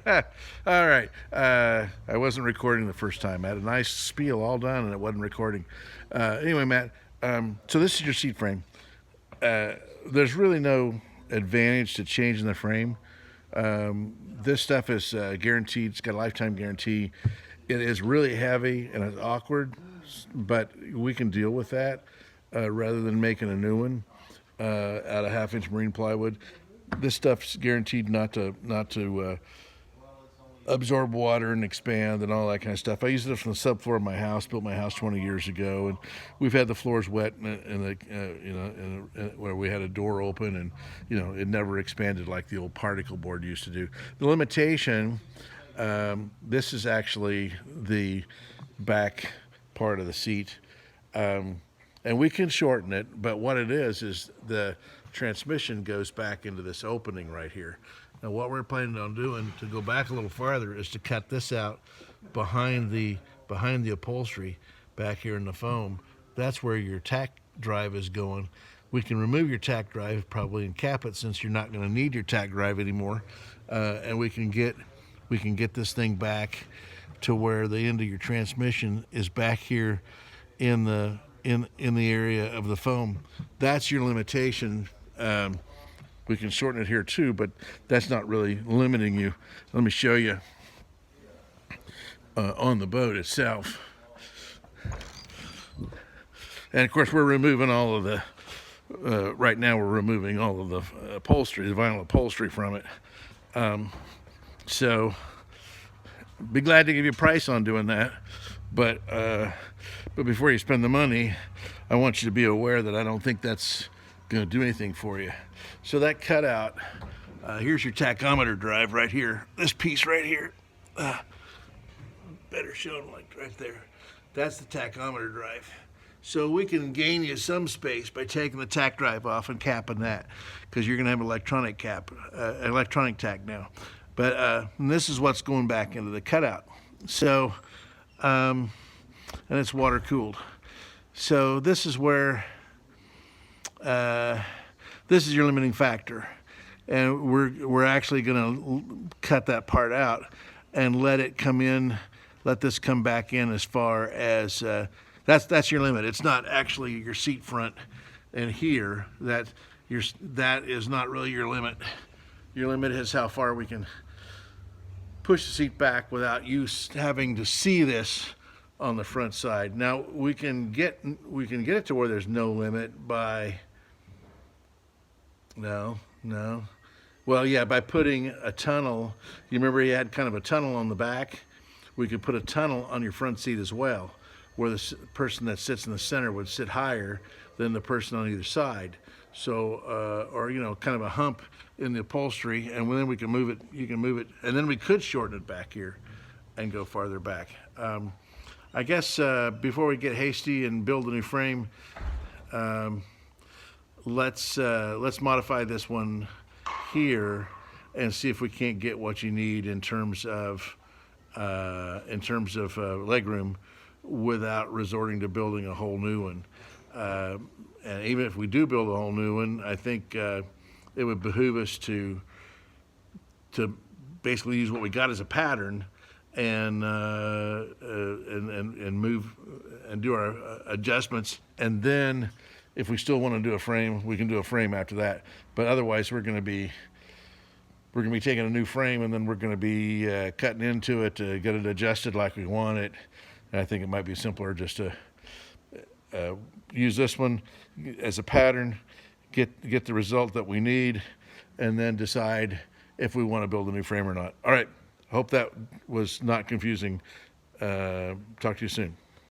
All right. I wasn't recording the first time. I had a nice spiel all done, and it wasn't recording. Anyway, Matt. So this is your seat frame. There's really no advantage to changing the frame. This stuff is guaranteed. It's got a lifetime guarantee. It is really heavy and it's awkward, but we can deal with that rather than making a new one out of half-inch marine plywood. This stuff's guaranteed not to absorb water and expand and all that kind of stuff. I used it from the subfloor of my house. Built my house 20 years ago, and we've had the floors wet where we had a door open, and it never expanded like the old particle board used to do. The limitation. This is actually the back part of the seat, and we can shorten it. But what it is the transmission goes back into this opening right here. Now, what we're planning on doing to go back a little farther is to cut this out behind the upholstery back here in the foam. That's where your tack drive is going. We can remove your tack drive probably and cap it, since you're not going to need your tack drive anymore, and we can get this thing back to where the end of your transmission is back here in the area of the foam. That's your limitation. We can shorten it here too, but that's not really limiting you. Let me show you on the boat itself. And of course, we're removing all of the, right now we're removing all of the upholstery, the vinyl upholstery from it. So be glad to give you a price on doing that. But before you spend the money, I want you to be aware that I don't think that's going to do anything for you. So that cutout, here's your tachometer drive right here. This piece right here, better shown like right there. That's the tachometer drive. So we can gain you some space by taking the tack drive off and capping that, because you're going to have electronic tack now. But this is what's going back into the cutout. So, and it's water cooled. So this is where this is your limiting factor, and we're actually going to cut that part out and let it come in. Let this come back in as far as that's your limit. It's not actually your seat front and here. That is not really your limit. Your limit is how far we can push the seat back without you having to see this on the front side. Now we can get it to where there's no limit by by putting a tunnel. You remember you had kind of a tunnel on the back? We could put a tunnel on your front seat as well, where the person that sits in the center would sit higher than the person on either side. So, or kind of a hump in the upholstery, and then we can move it. You can move it, and then we could shorten it back here, and go farther back. I guess before we get hasty and build a new frame, let's modify this one here and see if we can't get what you need in terms of legroom without resorting to building a whole new one. And even if we do build a whole new one, I think it would behoove us to basically use what we got as a pattern and move and do our adjustments, and then if we still want to do a frame, we can do a frame after that. But otherwise, we're going to be taking a new frame, and then we're going to be cutting into it to get it adjusted like we want it. And I think it might be simpler just to use this one as a pattern, get the result that we need, and then decide if we want to build a new frame or not. All right. Hope that was not confusing. Talk to you soon.